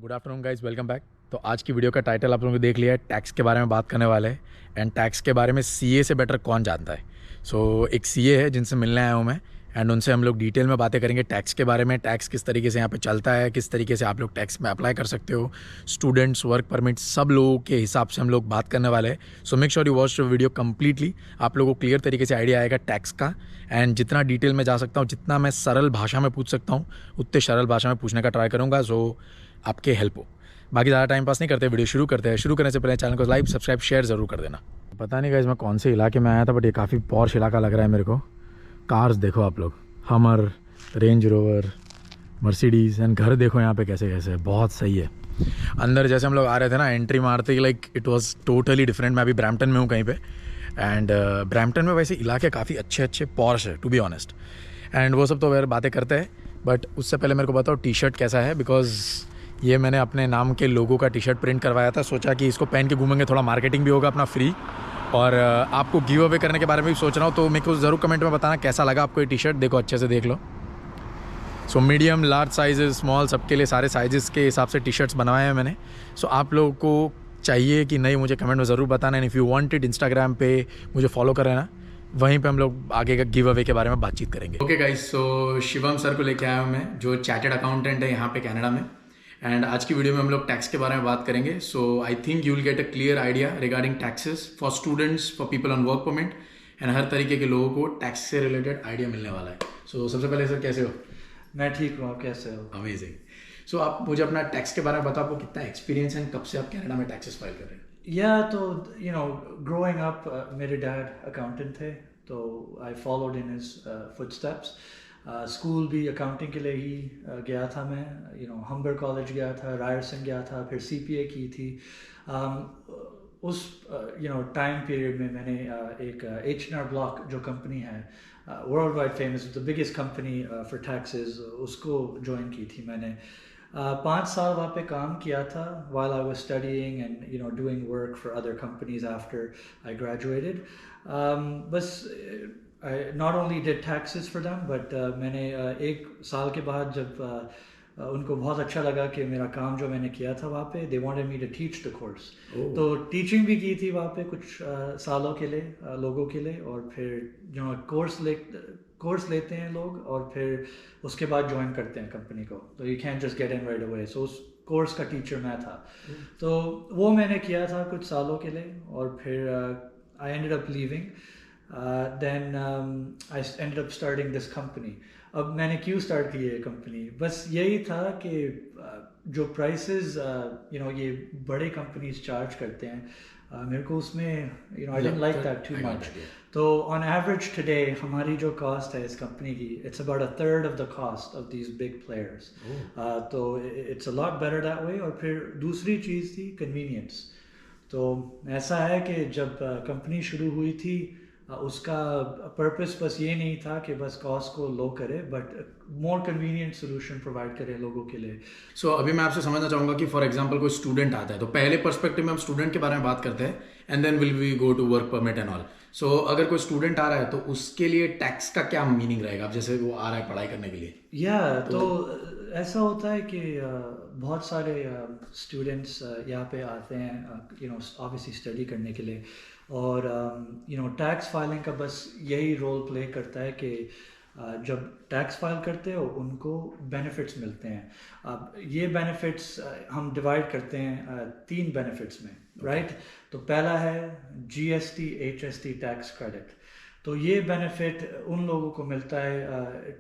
Good afternoon guys, welcome back. तो आज की वीडियो का टाइटल आप लोगों ने देख लिया है, टैक्स के बारे में बात करने वाले हैं। एंड टैक्स के बारे में सीए से बेटर कौन जानता है। एक सीए है जिनसे मिलने आया हूँ मैं, एंड उनसे हम लोग डिटेल में बातें करेंगे टैक्स के बारे में। टैक्स किस तरीके से यहाँ पे चलता है, किस तरीके से आप लोग टैक्स में अप्लाई कर सकते हो, स्टूडेंट्स, वर्क परमिट, सब लोगों के हिसाब से हम लोग बात करने वाले हैं। सो make sure you watch the video completely. आप लोगों को क्लियर तरीके से आइडिया आएगा टैक्स का। एंड जितना डिटेल में जा सकता हूँ, जितना मैं सरल भाषा में पूछ सकता हूँ, उतने सरल भाषा में पूछने का ट्राई करूँगा, सो आपके हेल्प हो। बाकी ज़्यादा टाइम पास नहीं करते, वीडियो शुरू करते हैं। शुरू करने से पहले चैनल को लाइक, सब्सक्राइब, शेयर ज़रूर कर देना। पता नहीं गाइस मैं कौन से इलाके में आया था, बट ये काफ़ी पॉश इलाका लग रहा है मेरे को। कार्स देखो आप लोग, हमर, रेंज रोवर, मर्सिडीज़, एंड घर देखो यहाँ पे कैसे कैसे, बहुत सही है। अंदर जैसे हम लोग आ रहे थे ना, एंट्री मारते ही like it was totally different. मैं अभी ब्रैम्पटन में हूँ कहीं पे, एंड ब्रैम्पटन में वैसे इलाके काफ़ी अच्छे अच्छे पॉश है, टू बी ऑनेस्ट। एंड वो सब तो वैसे बातें करते हैं, बट उससे पहले मेरे को बताओ टी शर्ट कैसा है, बिकॉज ये मैंने अपने नाम के लोगों का टी शर्ट प्रिंट करवाया था। सोचा कि इसको पहन के घूमेंगे, थोड़ा मार्केटिंग भी होगा अपना फ्री, और आपको गिव अवे करने के बारे में भी सोच रहा हूँ। तो मेरे को ज़रूर कमेंट में बताना कैसा लगा आपको ये टी शर्ट। देखो अच्छे से देख लो। मीडियम, लार्ज साइजेस, स्मॉल, सबके लिए सारे साइजेस के हिसाब से टी शर्ट्स बनवाए हैं मैंने। आप लोगों को चाहिए कि नहीं, मुझे कमेंट में ज़रूर बताना। And if you want it, Instagram पे मुझे फॉलो कर लेना, वहीं पे हम लोग आगे का गिव अवे के बारे में बातचीत करेंगे। ओके गाइस, सो शिवम सर को लेके आया हूँ मैं, जो चार्टर्ड अकाउंटेंट है यहाँ पे कनाडा में। एंड आज की वीडियो में हम लोग टैक्स के बारे में बात करेंगे। I think you will get a clear idea regarding taxes for students, for people on work permit, and हर तरीके के लोगों को टैक्स से रिलेटेड आइडिया मिलने वाला है। सबसे पहले सर कैसे हो? मैं ठीक हूँ, आप कैसे हो? अमेजिंग। आप मुझे अपना टैक्स के बारे में बताओ, आपको कितना एक्सपीरियंस है, कब से आप कनाडा में टैक्सेस फाइल कर रहे हैं? या तो ग्रोइंग अप मेरे डैड अकाउंटेंट थे, तो I followed in his footsteps. School भी अकाउंटिंग के लिए ही गया था मैं। हम्बर कॉलेज गया था, रायरसन गया था, फिर सीपीए की थी। उस टाइम पीरियड में मैंने एक H&R Block जो कंपनी है, world wide famous, the biggest company for taxes, उसको ज्वाइन की थी मैंने। 5 साल वहाँ पे काम किया था while I was studying and doing work for other companies after I graduated. बस I not only did taxes for them, but मैंने 1 साल के बाद जब उनको बहुत अच्छा लगा कि मेरा काम जो मैंने किया था वहाँ पे, they wanted me to teach the course. तो टीचिंग भी की थी वहाँ पे कुछ सालों के लिए, लोगों के लिए, और फिर कोर्स लेते हैं लोग, और फिर उसके बाद ज्वाइन करते हैं कंपनी को। तो you can just get in right away. So उस कोर्स का टीचर मैं था। तो वो मैंने किया था कुछ सालों के लिए, और फिर I ended up leaving. Then I ended up starting this company. अब मैंने क्यों स्टार्ट की है कंपनी? बस यही था कि जो प्राइसेस ये बड़े कंपनीज चार्ज करते हैं, मेरे को उसमें I didn't like that too much. तो ऑन एवरेज टुडे हमारी जो कॉस्ट है इस कंपनी की, it's about a third of the cost of these big players. तो it's a lot better that way. और फिर दूसरी चीज़ थी कन्वीनियंस। तो ऐसा है कि जब कंपनी शुरू हुई थी, उसका पर्पस बस ये नहीं था कि बस कॉस्ट को लो करे, but more convenient solution provide करे लोगों के लिए। अभी मैं आपसे समझना चाहूँगा कि फॉर एग्जांपल कोई स्टूडेंट आता है, तो पहले पर्सपेक्टिव में हम स्टूडेंट के बारे में बात करते हैं, and then will we go to work permit and all. अगर कोई स्टूडेंट आ रहा है तो उसके लिए टैक्स का क्या मीनिंग रहेगा? अब जैसे वो आ रहा है पढ़ाई करने के लिए, तो ऐसा होता है कि बहुत सारे स्टूडेंट्स यहाँ पे आते हैं ऑब्वियसली स्टडी करने के लिए, और टैक्स फाइलिंग का बस यही रोल प्ले करता है कि जब टैक्स फाइल करते हो उनको बेनिफिट्स मिलते हैं। अब ये बेनिफिट्स हम डिवाइड करते हैं 3 बेनिफिट्स में, राइट? तो पहला है GST HST टैक्स क्रेडिट। तो ये बेनिफिट उन लोगों को मिलता है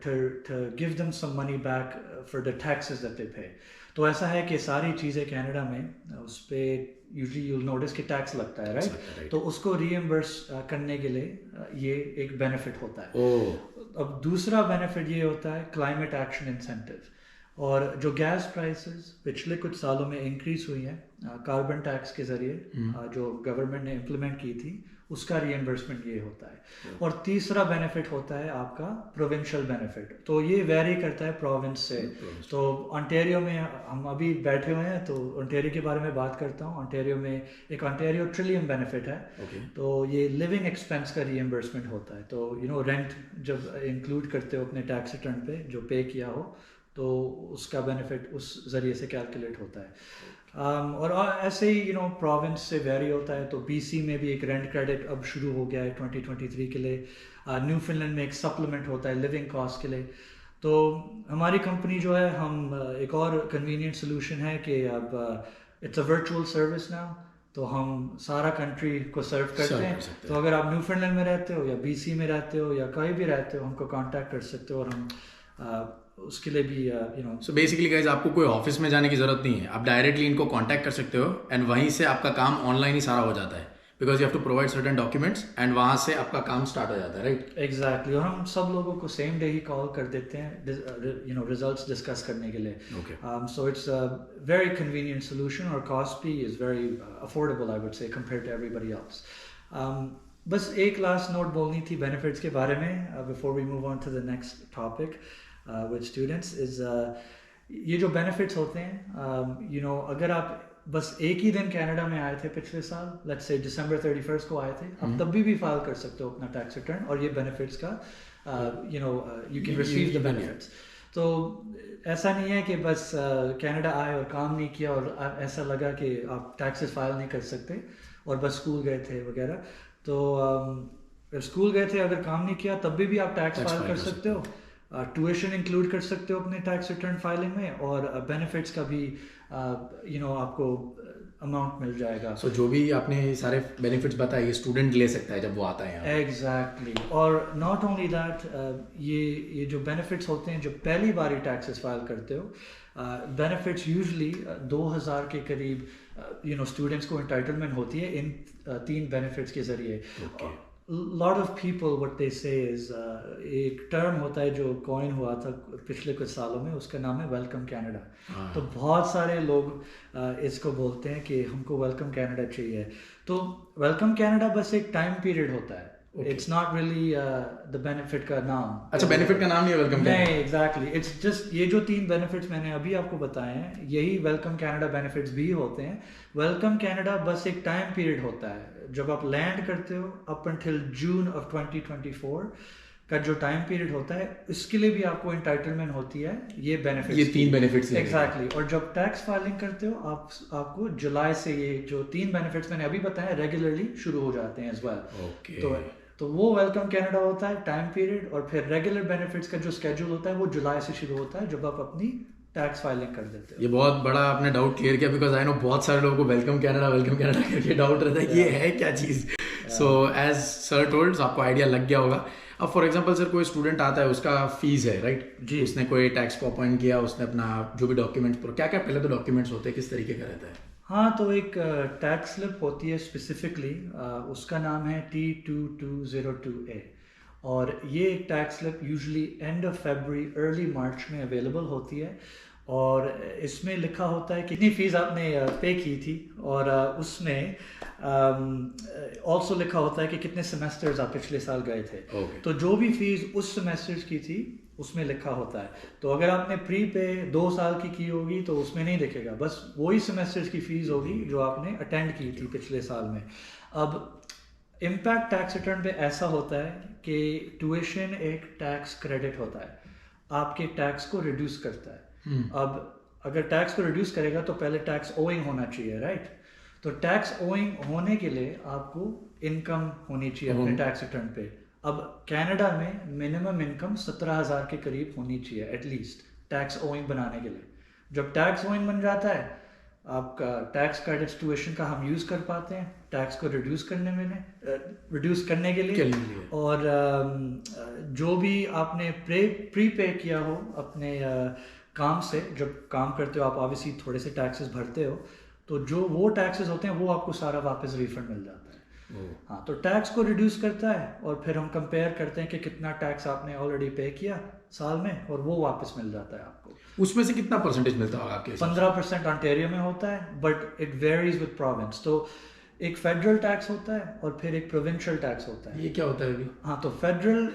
to give them some money back for the taxes that they pay. तो ऐसा है कि सारी चीज़ें कनाडा में उस पर यूजली यूल नोटिस कि टैक्स लगता है, राइट? तो उसको रीइम्बर्स करने के लिए ये एक बेनिफिट होता है। अब दूसरा बेनिफिट ये होता है क्लाइमेट एक्शन इंसेंटिव। और जो गैस प्राइसेस पिछले कुछ सालों में इंक्रीज हुई हैं कार्बन टैक्स के ज़रिए, जो गवर्नमेंट ने इम्प्लीमेंट की थी, उसका रीइम्बर्समेंट ये होता है। और तीसरा बेनिफिट होता है आपका प्रोविंशियल बेनिफिट। तो ये वेरी करता है प्रोविंस से। तो ओंटारियो में हम अभी बैठे हुए हैं, तो ओंटारियो के बारे में बात करता हूँ। ओंटारियो में एक ओंटारियो ट्रिलियम बेनिफिट है। तो ये लिविंग एक्सपेंस का रीइम्बर्समेंट होता है। तो रेंट जब इंक्लूड करते हो अपने टैक्स रिटर्न पे जो पे किया हो, तो उसका बेनिफिट उस ज़रिए से कैलकुलेट होता है। और ऐसे ही प्रोविंस से वेरी होता है। तो बीसी में भी एक रेंट क्रेडिट अब शुरू हो गया है 2023 के लिए। न्यूफीलैंड में एक सप्लीमेंट होता है लिविंग कॉस्ट के लिए। तो हमारी कंपनी जो है, हम एक और कन्वीनियंट सोल्यूशन है कि अब it's a virtual service now. तो हम सारा कंट्री को सर्व करते हैं। तो अगर आप न्यूफीलैंड में रहते हो या बीसी में रहते हो या कहीं भी रहते हो, हमको कांटेक्ट कर सकते हो और हम उसके लिए भी सो बेसिकली गाइज आपको कोई ऑफिस में जाने की जरूरत नहीं है, आप डायरेक्टली इनको कांटेक्ट कर सकते हो एंड वहीं से आपका काम ऑनलाइन ही सारा हो जाता है, because you have to provide certain documents and वहां से आपका काम स्टार्ट हो जाता है, राइट? एग्जैक्टली। और हम सब लोगों को सेम डे ही कॉल कर देते हैं रिजल्ट्स डिस्कस करने के लिए। Okay. So it's a very convenient solution और कॉस्ट भी is very affordable I would say compare to everybody else. बस एक लास्ट नोट बोलनी थी बेनिफिट्स के बारे में before we move on to the next topic with students is ये जो बेनिफिट्स होते हैं, अगर आप बस एक ही दिन कनाडा में आए थे पिछले साल, लेट्स से December 31 को आए थे, आप तब भी फाइल कर सकते हो अपना टैक्स रिटर्न और ये बेनिफिट्स का you can receive the benefits. तो ऐसा नहीं है कि बस कनाडा आए और काम नहीं किया और ऐसा लगा कि आप टैक्सेस फाइल नहीं कर सकते और बस स्कूल गए थे वगैरह। तो स्कूल गए थे, अगर काम नहीं किया तब भी आप टैक्स फाइल कर सकते हो। ट्यूशन इंक्लूड कर सकते हो अपने टैक्स रिटर्न फाइलिंग में और बेनिफिट्स का भी आपको अमाउंट मिल जाएगा। सो जो भी आपने सारे बेनिफिट्स बताए ये स्टूडेंट ले सकता है जब वो आता है यहाँ। एग्जैक्टली। और नॉट ओनली दैट, ये जो बेनिफिट्स होते हैं जब पहली बार टैक्सेस फाइल करते हो, बेनिफिट्स यूजुअली 2000 के करीब स्टूडेंट्स को एंटाइटलमेंट होती है इन 3 बेनिफिट्स के जरिए। Lot of people what they से इज, एक टर्म होता है जो कॉइन हुआ था पिछले कुछ सालों में, उसका नाम है वेलकम कनाडा। तो बहुत सारे लोग इसको बोलते हैं कि हमको वेलकम कनाडा चाहिए। तो वेलकम कनाडा बस एक टाइम पीरियड होता है, it's not really the benefit का नाम। अच्छा, बेनिफिट का नाम नहीं है वेलकम कनाडा? नहीं, एग्जैक्टली। इट्स जस्ट ये जो 3 बेनिफिट्स मैंने अभी आपको बताए हैं, यही वेलकम कनाडा बेनिफिट्स भी होते हैं। वेलकम कनाडा बस एक टाइम पीरियड होता है, जब आप लैंड करते हो अप अंटिल जून ऑफ 2024 का जो टाइम पीरियड होता है, इसके लिए भी आपको एंटाइटलमेंट होती है ये बेनिफिट्स। ये 3 बेनिफिट्स एग्जैक्टली। और जब टैक्स फाइलिंग करते हो आपको जुलाई से ये जो 3 बेनिफिट्स मैंने अभी बताए रेगुलरली शुरू हो जाते हैं एज वेल। तो वो वेलकम कनाडा होता है टाइम पीरियड, और फिर रेगुलर बेनिफिट्स का जो स्केड्यूल होता है वो जुलाई से शुरू होता है जब आप अपनी टैक्स फाइलिंग कर देते हो। ये बहुत बड़ा आपने डाउट क्लियर किया, बिकॉज आई नो बहुत सारे लोगों को वेलकम कनाडा करके डाउट रहता है ये है क्या चीज़। सो एज सर टोल्ड, आपको आइडिया लग गया होगा। अब फॉर एग्जांपल सर कोई स्टूडेंट आता है, उसका फीस है, राइट जी। उसने कोई टैक्स को अपॉइंट किया, उसने अपना जो भी डॉक्यूमेंट्स, क्या क्या पहले तो डॉक्यूमेंट्स होते हैं, किस तरीके का रहता है? हाँ, तो एक टैक्स स्लिप होती है स्पेसिफिकली, उसका नाम है T2202A। और ये एक tax slip usually end of February early मार्च में अवेलेबल होती है, और इसमें लिखा होता है कितनी फ़ीस आपने पे की थी, और उसमें ऑल्सो लिखा होता है कि कितने सेमेस्टर्स आप पिछले साल गए थे। तो जो भी फीस उस सेमेस्टर्स की थी उसमें लिखा होता है। तो अगर आपने प्री पे 2 साल की होगी तो उसमें नहीं दिखेगा, बस वही सेमेस्टर्स की फ़ीस होगी जो आपने अटेंड की थी पिछले साल में। अब इम्पैक्ट टैक्स रिटर्न पे ऐसा होता है कि ट्यूशन एक टैक्स क्रेडिट होता है, आपके टैक्स को रिड्यूस करता है। अब अगर टैक्स को रिड्यूस करेगा तो पहले टैक्स ओइंग होना चाहिए, राइट? तो टैक्स ओइंग होने के लिए आपको इनकम होनी चाहिए अपने टैक्स रिटर्न पे। अब कनाडा में मिनिमम इनकम 17,000 के करीब होनी चाहिए एटलीस्ट टैक्स ओइंग बनाने के लिए। जब टैक्स ओइंग बन जाता है, आपका टैक्स क्रेडिट्स ट्यूशन का हम यूज़ कर पाते हैं टैक्स को रिड्यूस करने के लिए। और जो भी आपने प्री पे किया हो अपने काम से, जब काम करते हो आप ऑब्वियसली थोड़े से टैक्सेस भरते हो, तो जो वो टैक्सेस होते हैं वो आपको सारा वापस रिफंड मिल जाता है। हाँ, तो टैक्स को रिड्यूस करता है, और फिर हम कंपेयर करते हैं कि कितना टैक्स आपने ऑलरेडी पे किया साल में, और वो वापस मिल जाता है आपको। उसमें से कितना परसेंटेज मिलता होगा आपके? 15% ऑन्टेरियो में होता है, but it varies with province. तो एक फेडरल टैक्स होता है और फिर एक प्रोविंशियल टैक्स होता है। ये क्या होता है अभी? हाँ, तो फेडरल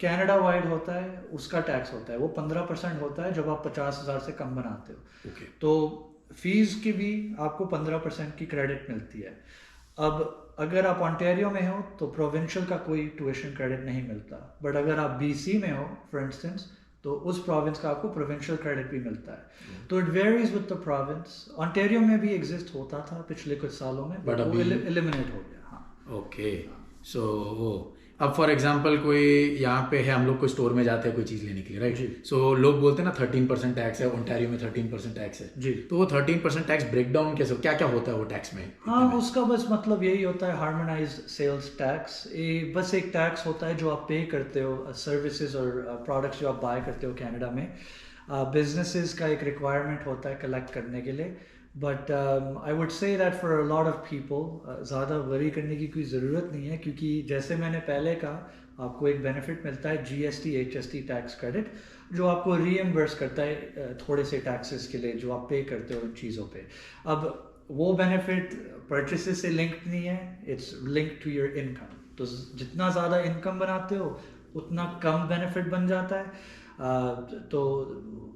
कनाडा वाइड होता है, उसका टैक्स होता है वो 15% होता है जब आप 50,000 से कम बनाते हो। तो फीस की भी आपको 15% की क्रेडिट मिलती है। अब अगर आप ऑन्टेरियो में हो तो प्रोविंशियल का कोई ट्यूशन क्रेडिट नहीं मिलता, बट अगर आप BC में हो फॉर इंस्टेंस तो उस प्रोविंस का आपको प्रोविंशियल क्रेडिट भी मिलता है। तो it varies with the province. Ontario में भी एग्जिस्ट होता था पिछले कुछ सालों में, बट वो एलिमिनेट हो गया। हाँ ओके। सो वो अब फॉर एग्जांपल कोई यहाँ पे है, हम लोग कोई स्टोर में जाते हैं कोई चीज़ लेने के लिए, राइट? सो लोग बोलते हैं ना 13% टैक्स है, ओंटारियो में 13% टैक्स है जी। तो वो 13% टैक्स ब्रेकडाउन कैसे, क्या क्या होता है वो टैक्स में? हाँ, उसका बस मतलब यही होता है हार्मोनाइज सेल्स टैक्स। ये बस एक टैक्स होता है जो आप पे करते हो सर्विसेज और प्रोडक्ट्स जो आप बाय करते हो कनाडा में। बिजनेसेस का एक रिक्वायरमेंट होता है कलेक्ट करने के लिए, but I would say that for a lot of people ज़्यादा वरी करने की कोई ज़रूरत नहीं है, क्योंकि जैसे मैंने पहले कहा आपको एक बेनिफिट मिलता है GST HST टैक्स क्रेडिट, जो आपको रीएम्बर्स करता है थोड़े से टैक्सेस के लिए जो आप पे करते हो इन चीज़ों पे। अब वो बेनिफिट परचेसेस से लिंक्ड नहीं है, it's linked to your income. तो जितना ज़्यादा इनकम बनाते हो उतना कम बेनिफिट बन जाता है। तो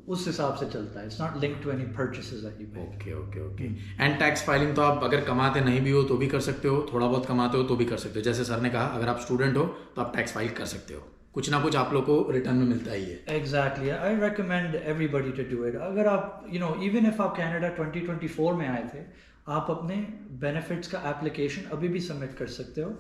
उस हिसाब से चलता है। It's not linked to any purchases that you make. Okay okay okay. And tax filing तो आप अगर कमाते नहीं भी हो तो भी कर सकते हो, थोड़ा बहुत कमाते हो तो भी कर सकते हो। जैसे सर ने कहा अगर आप स्टूडेंट हो तो आप टैक्स फाइल कर सकते हो, कुछ ना कुछ आप लोग को रिटर्न में मिलता ही है। Exactly, I recommend everybody to do it. अगर आप इवन इफ आप कनाडा 2024 में आए थे, आप अपने बेनिफिट्स का एप्लीकेशन अभी भी सबमिट कर सकते हो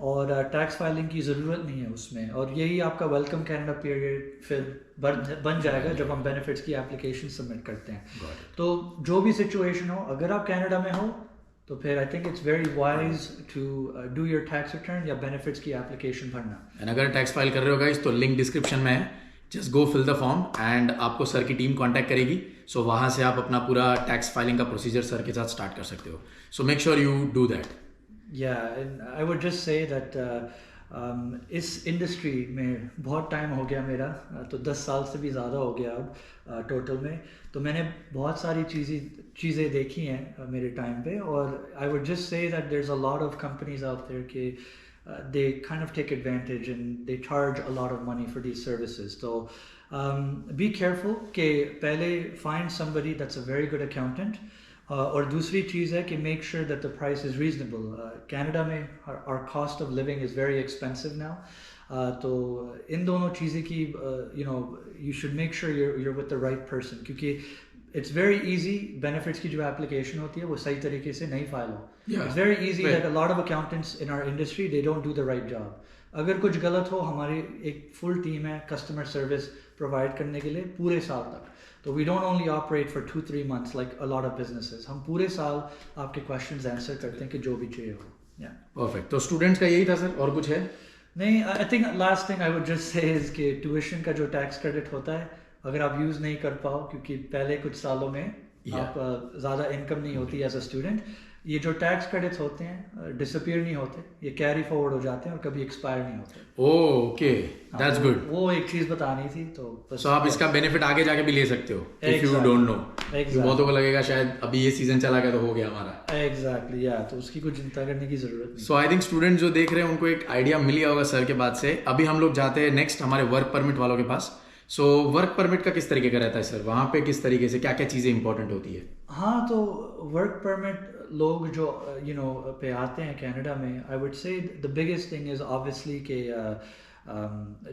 और टैक्स फाइलिंग की ज़रूरत नहीं है उसमें। और यही आपका वेलकम कनाडा पीरियड फिर बन जाएगा जब हम बेनिफिट्स की एप्लीकेशन सबमिट करते हैं। तो जो भी सिचुएशन हो, अगर आप कनाडा में हो तो फिर I think it's very wise to do your tax return या बेनिफिट्स की एप्लीकेशन भरना। एंड अगर टैक्स फाइल कर रहे हो गाइस तो लिंक डिस्क्रिप्शन में है, just go fill the form and आपको सर की टीम कांटेक्ट करेगी। सो वहाँ से आप अपना पूरा टैक्स फाइलिंग का प्रोसीजर सर के साथ स्टार्ट कर सकते हो। So make sure you do that. Yeah, and I would just say that इस इंडस्ट्री में बहुत टाइम हो गया मेरा, तो 10 साल से भी ज़्यादा हो गया अब टोटल में। तो मैंने बहुत सारी चीज़ें देखी हैं मेरे टाइम पे, और I would just say that there is a lot of companies out there के they kind of take advantage and they charge a lot of money for these services. So be careful कि पहले find somebody that's a very good accountant. और दूसरी चीज़ है कि make sure that the price is reasonable. Canada में our cost of living is very expensive now. तो इन दोनों चीज़ें की you should make sure you're with the right person, क्योंकि इट्स वेरी इजी बेनिफिट्स की जो एप्लीकेशन होती है वो सही तरीके से नहीं फाइल हो। It's very easy that a lot of accountants in our industry they don't do the right job. अगर कुछ गलत हो, हमारी एक फुल टीम है कस्टमर सर्विस प्रोवाइड करने के लिए पूरे साल तक। तो we don't only operate for 2-3 months like a lot of businesses. हम पूरे साल आपके क्वेश्चंस आंसर करते हैं कि जो भी चाहिए हो। परफेक्ट। तो स्टूडेंट्स का यही था सर, और कुछ है? नहीं, I think last thing I would just से इज कि ट्यूशन का जो टैक्स क्रेडिट होता है, अगर आप यूज़ नहीं कर पाओ क्योंकि पहले कुछ सालों में आप ज़्यादा इनकम नहीं होती एज अ स्टूडेंट, ये जो टैक्स क्रेडिट्स होते हैं डिसअपीयर नहीं होते, ये कैरी फॉरवर्ड हो जाते हैं और कभी एक्सपायर नहीं होते। Okay, that's good. वो एक चीज़ बतानी थी। तो सो आप इसका बेनिफिट आगे जाके भी ले सकते हो इफ यू डोंट नो। बहुतों को लगेगा शायद अभी ये सीजन चला गया तो हो गया हमारा। एग्जैक्टली, या तो उसकी कुछ चिंता करने की जरूरत नहीं। सो आई थिंक स्टूडेंट जो देख रहे हैं उनको एक आइडिया मिल गया होगा सर के बात से। अभी हम लोग जाते हैं नेक्स्ट हमारे वर्क परमिट वालों के पास। सो वर्क परमिट का किस तरीके का रहता है सर? वहाँ पे किस तरीके से क्या क्या चीज़ें इंपॉर्टेंट होती है? हाँ, तो वर्क परमिट लोग जो पे आते हैं कनाडा में, आई वुड से the biggest thing is obviously कि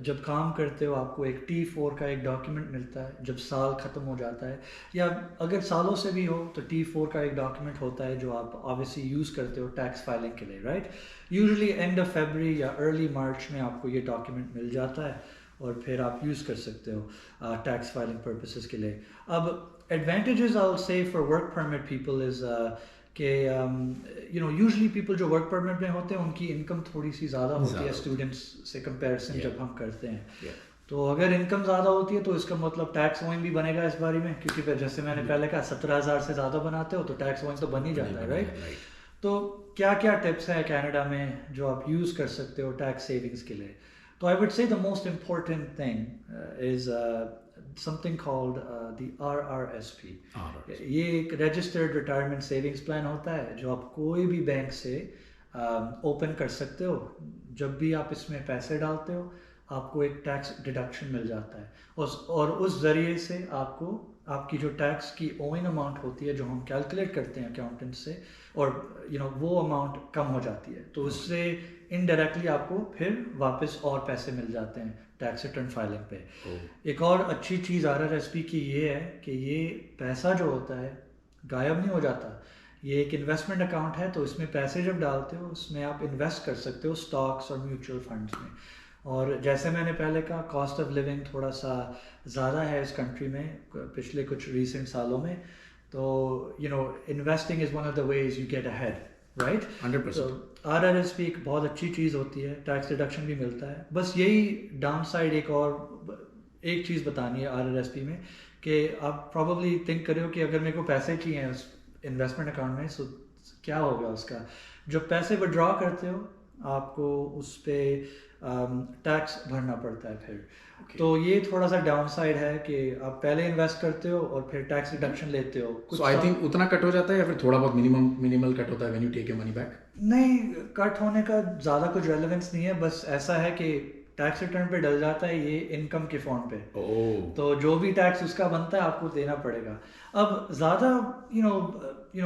जब काम करते हो आपको एक T4 का एक डॉक्यूमेंट मिलता है जब साल ख़त्म हो जाता है, या अगर सालों से भी हो तो T4 का एक डॉक्यूमेंट होता है जो आप ऑब्वियसली यूज़ करते हो टैक्स फाइलिंग के लिए, right? Usually end of February या अर्ली मार्च में आपको ये डॉक्यूमेंट मिल जाता है और फिर आप यूज़ कर सकते हो टैक्स फाइलिंग पर्पसेस के लिए। अब advantages I will say for work permit people is कि यूजुअली पीपल जो वर्क परमिट में होते हैं उनकी इनकम थोड़ी सी ज़्यादा होती है स्टूडेंट्स से कंपैरिजन जब हम करते हैं। तो अगर इनकम ज़्यादा होती है तो इसका मतलब टैक्स ओइंग भी बनेगा इस बारे में, क्योंकि फिर जैसे मैंने पहले कहा 17,000 से ज़्यादा बनाते हो तो टैक्स ओइंग तो बन ही जाता है, राइट? तो क्या क्या टिप्स हैं कनाडा में जो आप यूज़ कर सकते हो टैक्स सेविंग्स के लिए? तो आई वुड से the most important thing is something called the RRSP. ये एक रजिस्टर्ड रिटायरमेंट सेविंग्स प्लान होता है जो आप कोई भी बैंक से ओपन कर सकते हो। जब भी आप इसमें पैसे डालते हो आपको एक टैक्स डिडक्शन मिल जाता है और उस ज़रिए से आपको आपकी जो टैक्स की ओइन अमाउंट होती है जो हम कैलकुलेट करते हैं अकाउंटेंट से, और वो अमाउंट कम हो जाती है। तो उससे इनडायरेक्टली आपको फिर वापस और पैसे मिल जाते हैं टैक्स रिटर्न फाइलिंग पे। ओह। एक और अच्छी चीज़ RRSP की ये है कि ये पैसा जो होता है गायब नहीं हो जाता। ये एक इन्वेस्टमेंट अकाउंट है, तो इसमें पैसे जब डालते हो उसमें आप इन्वेस्ट कर सकते हो स्टॉक्स और म्यूचुअल फंड्स में। और जैसे मैंने पहले कहा, कॉस्ट ऑफ लिविंग थोड़ा सा ज़्यादा है इस कंट्री में पिछले कुछ रीसेंट सालों में, तो investing is one of the ways you get ahead, right. 100%। तो RRSP एक बहुत अच्छी चीज़ होती है, टैक्स डिडक्शन भी मिलता है। बस यही डाउन साइड एक चीज़ बतानी है RRSP में, कि आप प्रॉब्ली थिंक करो कि अगर मेरे को पैसे चाहिए उस इन्वेस्टमेंट अकाउंट में, सो क्या होगा उसका। जब पैसे विड्रॉ करते हो आपको उस पर टैक्स भरना पड़ता है फिर। तो ये थोड़ा सा डाउन साइड है कि आप पहले इन्वेस्ट करते हो और फिर टैक्स डिडक्शन लेते हो। सो आई थिंक उतना कट हो जाता है या फिर थोड़ा बहुत मिनिमल कट होता है when you take your money back? नहीं, कट होने का ज़्यादा कुछ रेलेवेंस नहीं है, बस ऐसा है कि टैक्स रिटर्न पे डल जाता है ये इनकम के फॉर्म पे। तो जो भी टैक्स उसका बनता है आपको देना पड़ेगा। अब ज़्यादा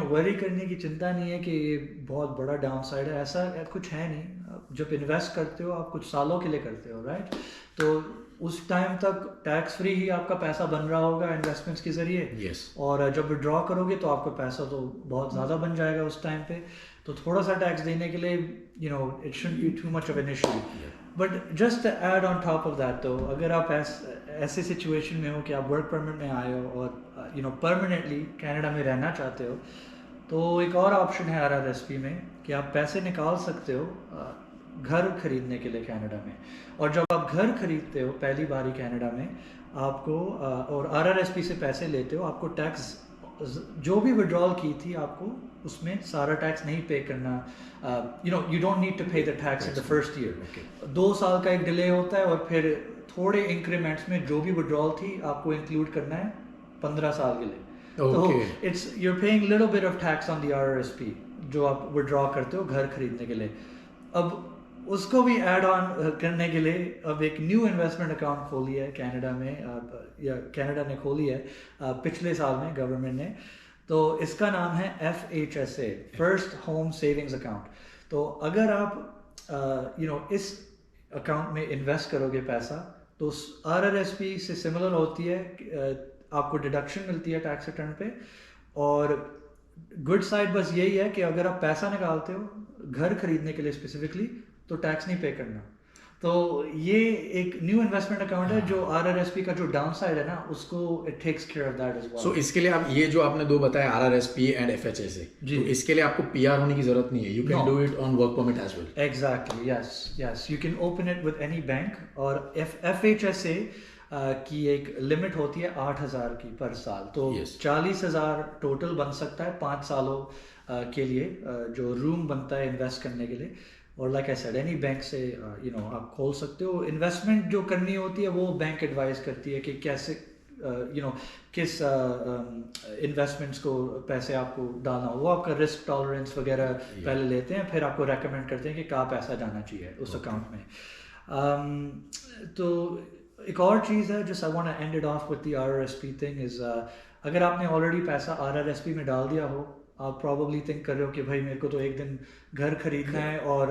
वरी करने की चिंता नहीं है कि ये बहुत बड़ा डाउन साइड है, ऐसा कुछ है नहीं। जब इन्वेस्ट करते हो आप कुछ सालों के लिए करते हो, राइट, तो उस टाइम तक टैक्स फ्री ही आपका पैसा बन रहा होगा इन्वेस्टमेंट्स के ज़रिए। yes. और जब विड्रॉ करोगे तो आपका पैसा तो बहुत ज़्यादा बन जाएगा उस टाइम पे, तो थोड़ा सा टैक्स देने के लिए it shouldn't be too much of an issue. But just add on top of that, तो अगर आप ऐसे सिचुएशन में हो कि आप वर्क परमिट में आए हो और परमानेंटली कनाडा में रहना चाहते हो, तो एक और ऑप्शन है RRSP में कि आप पैसे निकाल सकते हो घर खरीदने के लिए कनाडा में। और जब आप घर खरीदते हो पहली बारी कनाडा में, आपको और RRSP से पैसे लेते हो, आपको टैक्स जो भी विड्रॉल की थी आपको उसमें सारा टैक्स नहीं पे करना। यू डोंट नीड टू पे the tax in the first year. 2 साल का एक डिले होता है और फिर थोड़े इंक्रीमेंट्स में जो भी विड्रॉल थी आपको इंक्लूड करना है 15 साल के लिए। तो it's you're paying little bit of tax on the RRSP जो आप विड्रॉ करते हो घर खरीदने के लिए। अब उसको भी ऐड ऑन करने के लिए अब एक न्यू इन्वेस्टमेंट अकाउंट खोली है कनाडा में, या कनाडा ने खोली है पिछले साल में गवर्नमेंट ने। तो इसका नाम है FHSA, first home savings account. तो अगर आप इस अकाउंट में इन्वेस्ट करोगे पैसा, तो RRSP से सिमिलर होती है, आपको डिडक्शन मिलती है टैक्स रिटर्न पे। और गुड साइड बस यही है कि अगर आप पैसा निकालते हो घर खरीदने के लिए स्पेसिफिकली, तो टैक्स नहीं पे करना। तो ये एक न्यू इन्वेस्टमेंट अकाउंट है जो RRSP का जो डाउन साइड है ना, उसको it takes care of that as well. So इसके लिए आप ये जो आपने दो बताया RRSP एंड FHSA, तो इसके लिए आपको PR होने की जरूरत नहीं है, you can do it on work permit as well. Exactly, yes, you can open it with any bank. और FHSA की एक लिमिट होती है 8,000 की पर साल, तो 40,000 टोटल बन सकता है 5 सालों के लिए जो रूम बनता है इन्वेस्ट करने के लिए। और like I said, any bank से आप खोल सकते हो। इन्वेस्टमेंट जो करनी होती है वो बैंक एडवाइस करती है कि कैसे किस इन्वेस्टमेंट्स को पैसे आपको डालना हो। वो आपका रिस्क टॉलरेंस वगैरह पहले लेते हैं, फिर आपको रेकमेंड करते हैं कि कहाँ पैसा जाना चाहिए उस अकाउंट में। तो एक और चीज़ है, just I want to end it off with the RRSP thing is, अगर आपने ऑलरेडी पैसा RRSP में डाल दिया हो, आप प्रॉब्ली थिंक कर रहे हो कि भाई मेरे को तो एक दिन घर खरीदना है और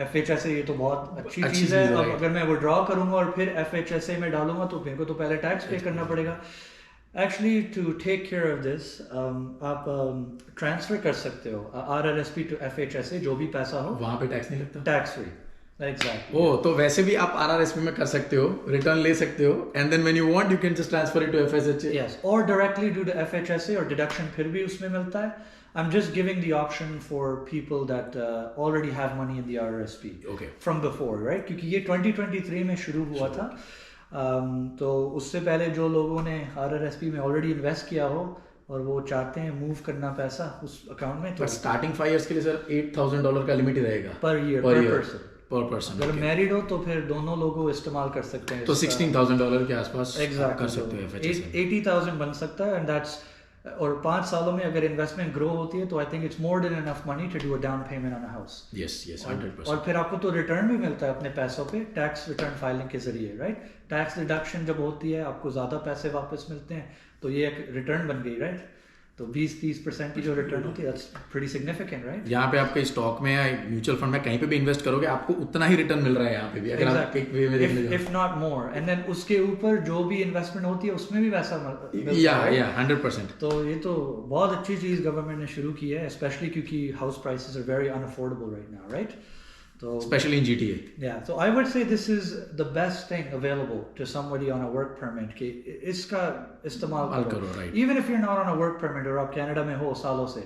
FHSA ये तो बहुत अच्छी चीज़ है, अब अगर मैं विड्रॉ करूँगा और फिर FHSA में डालूंगा तो मेरे को तो पहले टैक्स पे करना पड़ेगा। Actually to take care of this आप ट्रांसफ़र कर सकते हो RRSP टू FHSA, जो भी पैसा हो वहाँ पे टैक्स नहीं लगता, टैक्स फ्री। Exactly. तो वैसे भी आप RRSP में कर सकते हो, रिटर्न ले सकते हो, and then when you want you can just transfer it to FHSA. Yes, or directly do the FHSA, और deduction फिर भी उसमें मिलता है। I'm just giving the option for people that already have money in the RRSP from before, right? क्योंकि ये 2023 में शुरू हुआ था, तो उससे पहले जो लोगों ने RRSP में ऑलरेडी इन्वेस्ट किया हो और वो चाहते हैं मूव करना पैसा उस अकाउंट में, तो स्टार्टिंग 5 years के लिए सर $8,000 का लिमिट ही रहेगा पर ईयर पर पर्सन। अगर मैरिड हो तो फिर दोनों लोगों इस्तेमाल कर सकते हैं, तो $16,000 के आसपास कर सकते हो FHSA। 80,000 बन सकता है, एंड दैट्स, और 5 सालों में अगर इन्वेस्टमेंट ग्रो होती है तो I think it's more than enough money to do a down payment on a house. Yes 100%। और फिर आपको तो रिटर्न भी मिलता है अपने पैसों पे टैक्स रिटर्न फाइलिंग के जरिए, राइट। टैक्स डिडक्शन जब होती है आपको ज़्यादा पैसे वापस मिलते हैं, तो ये एक रिटर्न बन गई, राइट। तो 20-30% की जो रिटर्न होती है, दैट्स प्रीटी सिग्निफिकेंट, राइट? यहाँ पे आपके स्टॉक में या म्यूचुअल फंड में कहीं पे भी इन्वेस्ट करोगे आपको उतना ही रिटर्न मिल रहा है यहाँ पे भी, अगर आप एक वे में देखने जाओ, if not more, and then उसके ऊपर जो भी इन्वेस्टमेंट होती है उसमें भी वैसा मिलता है। या 100%। तो ये तो बहुत अच्छी चीज़ गवर्नमेंट ने शुरू की है, स्पेशली क्योंकि house prices are very unaffordable right now, right? So, especially in GTA. Yeah, so I would say this is the best thing available to somebody on a work permit कि इसका इस्तेमाल करो, right? Even if you're not on a work permit और आप Canada में हो सालों से,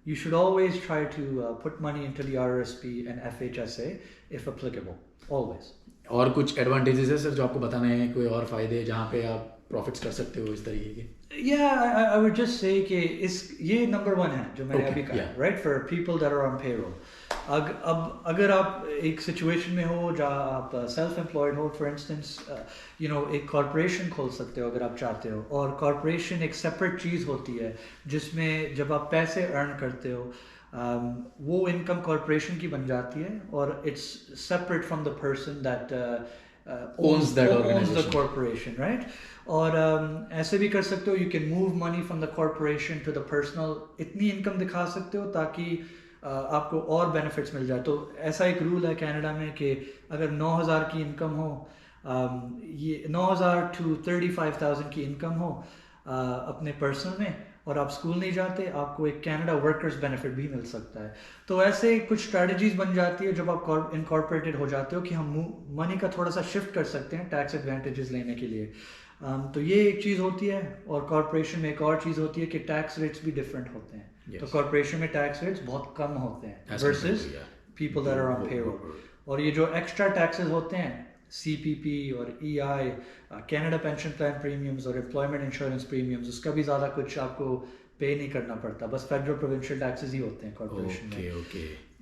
you should always try to put money into the RRSP and FHSA if applicable, always. और कुछ एडवांटेजेस है सर जो आपको बताने हैं, कोई और फायदे जहाँ पे आप प्रॉफिट्स कर सकते हो इस तरीके के? Yeah, I would just say कि ये नंबर 1 है जो मैंने अभी कहा, right? For people that are on payroll. अब अगर आप एक सिचुएशन में हो जहाँ आप सेल्फ एम्प्लॉयड हो, फॉर इंस्टेंस एक कॉरपोरेशन खोल सकते हो अगर आप चाहते हो, और कॉरपोरेशन एक सेपरेट चीज़ होती है जिसमें जब आप पैसे अर्न करते हो वो इनकम कॉरपोरेशन की बन जाती है और it's separate from the person that owns the corporation, right? और ऐसे भी कर सकते हो, you can move money from the corporation to the personal, इतनी इनकम दिखा सकते हो ताकि आपको और बेनिफिट्स मिल जाए। तो ऐसा एक रूल है कनाडा में कि अगर 9,000 की इनकम हो, ये 9,000 to 35,000 की इनकम हो अपने पर्सनल में, और आप स्कूल नहीं जाते, आपको एक कनाडा वर्कर्स बेनिफिट भी मिल सकता है। तो ऐसे कुछ स्ट्रेटजीज बन जाती है जब आप इनकॉर्पोरेटेड हो जाते हो कि हम मनी का थोड़ा सा शिफ्ट कर सकते हैं टैक्स एडवांटेजेस लेने के लिए। तो ये एक चीज़ होती है, और कॉर्पोरेशन में एक और चीज़ होती है कि टैक्स रेट्स भी डिफरेंट होते हैं। तो कॉर्पोरेशन में टैक्स रेट्स बहुत कम होते हैं versus people that are on payroll. और ये जो एक्स्ट्रा टैक्सेस होते हैं, CPP और EI, Canada pension plan premiums और एम्प्लॉयमेंट इंश्योरेंस प्रीमियम्स, उसका भी ज़्यादा कुछ आपको पे नहीं करना पड़ता, बस फेडरल प्रोविंशियल टैक्सेस ही होते हैं कॉर्पोरेशन में।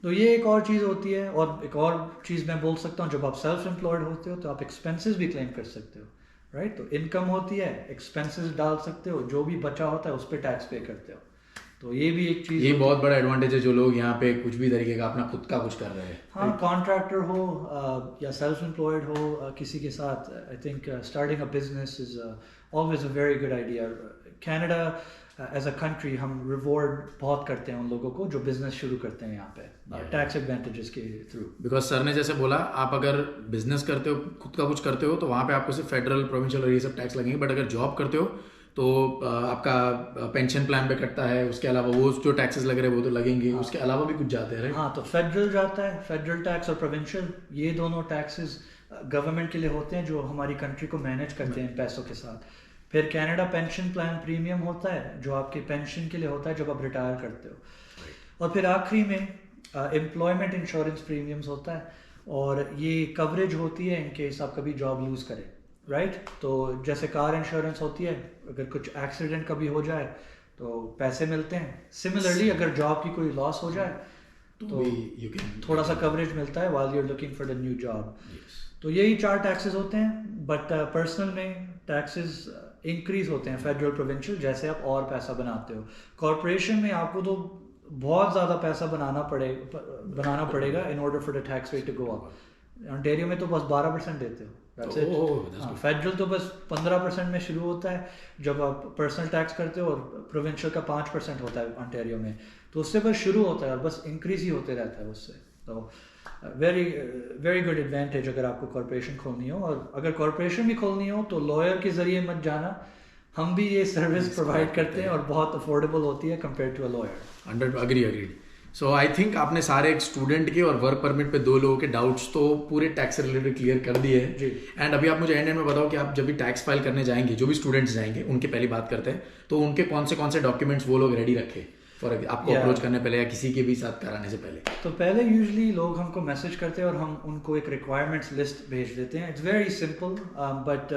तो ये एक और चीज़ होती है। और एक और चीज़ मैं बोल सकता हूँ, जब आप सेल्फ एम्प्लॉयड होते हो तो आप एक्सपेंसेस भी क्लेम कर सकते हो, राइट? तो इनकम होती है, एक्सपेंसेस डाल सकते हो, जो भी बचा होता है उस पर टैक्स पे करते हो। तो ये भी एक चीज़, ये बहुत बड़ा एडवांटेज है जो लोग यहाँ पे कुछ भी तरीके का अपना खुद का कुछ कर रहे हैं। हाँ, कॉन्ट्रैक्टर हो या सेल्फ एम्प्लॉयड हो किसी के साथ, I think starting a business is always a very good idea. Canada as a country हम रिवॉर्ड बहुत करते हैं उन लोगों को जो बिजनेस शुरू करते हैं यहाँ पे टैक्स एडवांटेजेस के थ्रू। बिकॉज सर ने जैसे बोला, आप अगर बिजनेस करते हो, खुद का कुछ करते हो, तो वहाँ पे आपको सिर्फ फेडरल प्रोविंशियल और ये सब टैक्स लगेंगे, बट अगर जॉब करते हो तो आपका पेंशन प्लान पे कटता है, उसके अलावा वो जो टैक्सेस लग रहे हैं वो तो लगेंगे, उसके अलावा भी कुछ जाते हैं, राइट? हाँ, तो फेडरल जाता है, फेडरल टैक्स और प्रोविंशियल, ये दोनों टैक्सेस गवर्नमेंट के लिए होते हैं जो हमारी कंट्री को मैनेज करते हैं पैसों के साथ। फिर कनाडा पेंशन प्लान प्रीमियम होता है जो आपके पेंशन के लिए होता है जब आप रिटायर करते हो। और फिर आखिरी में एम्प्लॉयमेंट इंश्योरेंस प्रीमियम्स होता है, और ये कवरेज होती है इन केस आप कभी जॉब लूज़ करें, राइट? तो जैसे कार इंश्योरेंस होती है, अगर कुछ एक्सीडेंट कभी हो जाए तो पैसे मिलते हैं। सिमिलरली अगर जॉब की कोई लॉस हो जाए तो थोड़ा सा कवरेज मिलता है while you are looking for the new job. तो यही 4 टैक्सेस होते हैं, बट पर्सनल में टैक्सेस इंक्रीज होते हैं फेडरल प्रोविंशियल जैसे आप और पैसा बनाते हो। कॉर्पोरेशन में आपको तो बहुत ज़्यादा पैसा बनाना पड़ेगा in order for the tax rate to go up. Ontario में तो बस 12% देते हो, दैट्स इट। फेडरल तो बस 15% में शुरू होता है जब आप पर्सनल टैक्स करते हो, और प्रोविंशियल का 5% होता है ऑन्टेरियो में, तो उससे बस शुरू होता है और बस इंक्रीज ही होते रहता है उससे। तो वेरी गुड एडवांटेज अगर आपको कॉर्पोरेशन खोलनी हो। और अगर कॉर्पोरेशन भी खोलनी हो तो लॉयर के ज़रिए मत जाना, हम भी ये सर्विस प्रोवाइड करते हैं और बहुत अफोर्डेबल होती है compare to a lawyer. Agreed. So I think आपने सारे एक स्टूडेंट के और वर्क परमिट पे 2 लोगों के डाउट्स तो पूरे टैक्स से रिलेटेड क्लियर कर दिए हैं जी। एंड अभी आप मुझे एंड में बताओ कि आप जब भी टैक्स फाइल करने जाएंगे, जो भी स्टूडेंट्स जाएंगे उनके पहली बात करते हैं, तो उनके कौन से डॉक्यूमेंट्स वो लोग रेडी रखे फॉर आपको अप्रोच करने पहले या किसी के भी साथ कराने से पहले? तो पहले यूजुअली लोग हमको मैसेज करते हैं और हम उनको एक रिक्वायरमेंट्स लिस्ट भेज देते हैं। इट्स वेरी सिंपल, बट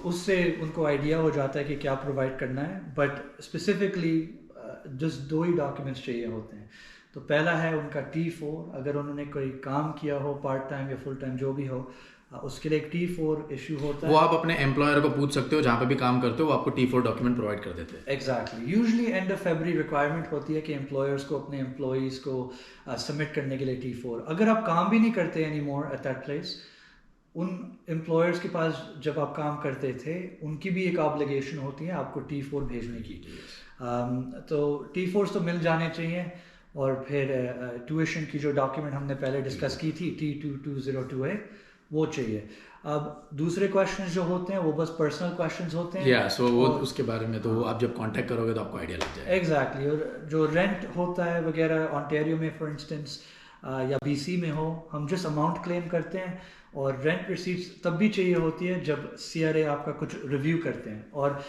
उससे उनको आइडिया हो जाता है कि क्या प्रोवाइड करना है। But specifically just 2 he documents चाहिए होते हैं। तो पहला है उनका T4, अगर उन्होंने कोई काम किया हो पार्ट टाइम या फुल टाइम जो भी हो, उसके लिए एक T4 इशू होता है। वो आप अपने एम्प्लॉयर को पूछ सकते हो, जहाँ पे भी काम करते हो वो आपको T4 डॉक्यूमेंट प्रोवाइड कर देते हैं। Exactly. Usually end of February requirement होती है कि एम्प्लॉयर्स को अपने एम्प्लॉयज़ को सबमिट करने के लिए T4। अगर आप काम भी नहीं करते any more at that place, उन एम्प्लॉयर्स के पास जब आप काम करते थे उनकी भी एक ऑब्लिगेशन होती है आपको T4 भेजने की। तो T4s तो मिल जाने चाहिए। और फिर ट्यूशन की जो डॉक्यूमेंट हमने पहले डिस्कस की थी T2202A वो चाहिए। अब दूसरे क्वेश्चंस जो होते हैं वो बस पर्सनल क्वेश्चंस होते हैं। या सो वो उसके बारे में तो आप जब कांटेक्ट करोगे तो आपको आइडिया लग जाएगा। एग्जैक्टली और जो रेंट होता है वगैरह ऑन्टेरियो में फॉर इंस्टेंस या BC में हो, हम जिस अमाउंट क्लेम करते हैं और रेंट रिसीट्स तब भी चाहिए होती है जब CRA आपका कुछ रिव्यू करते हैं। और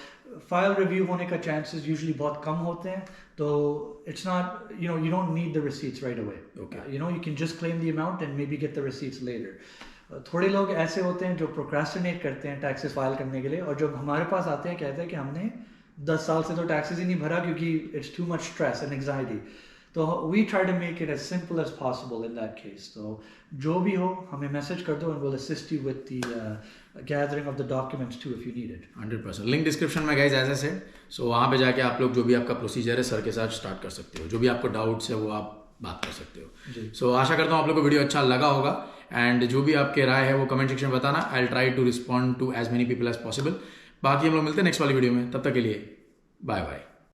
फाइल रिव्यू होने का चांसेस यूजुअली बहुत कम होते हैं, तो it's not you don't need the receipts right away. You can just claim the amount and maybe get the receipts later. थोड़े लोग ऐसे होते हैं जो प्रोक्रेस्टिनेट करते हैं टैक्सेस फाइल करने के लिए, और जब हमारे पास आते हैं कहते हैं कि हमने 10 साल से तो टैक्सेस ही नहीं भरा क्योंकि it's too much stress and anxiety. तो we try to make it as simple as possible in that case. तो जो भी हो हमें मैसेज कर दो and will assist you with the gathering of the documents too if you need it. 100%। Link description में guys as said, so वहाँ पे जाके आप लोग जो भी आपका प्रोसीजर है सर के साथ स्टार्ट कर सकते हो। जो भी आपको डाउट्स है वो आप बात कर सकते हो। सो आशा करता हूँ आप लोग को वीडियो अच्छा लगा होगा, एंड जो भी आपके राय है वो कमेंट सेक्शन में बताना। I will try to respond to as many people as possible. बाकी हम लोग मिलते हैं नेक्स्ट वाली वीडियो में, तब तक के लिए बाय बाय।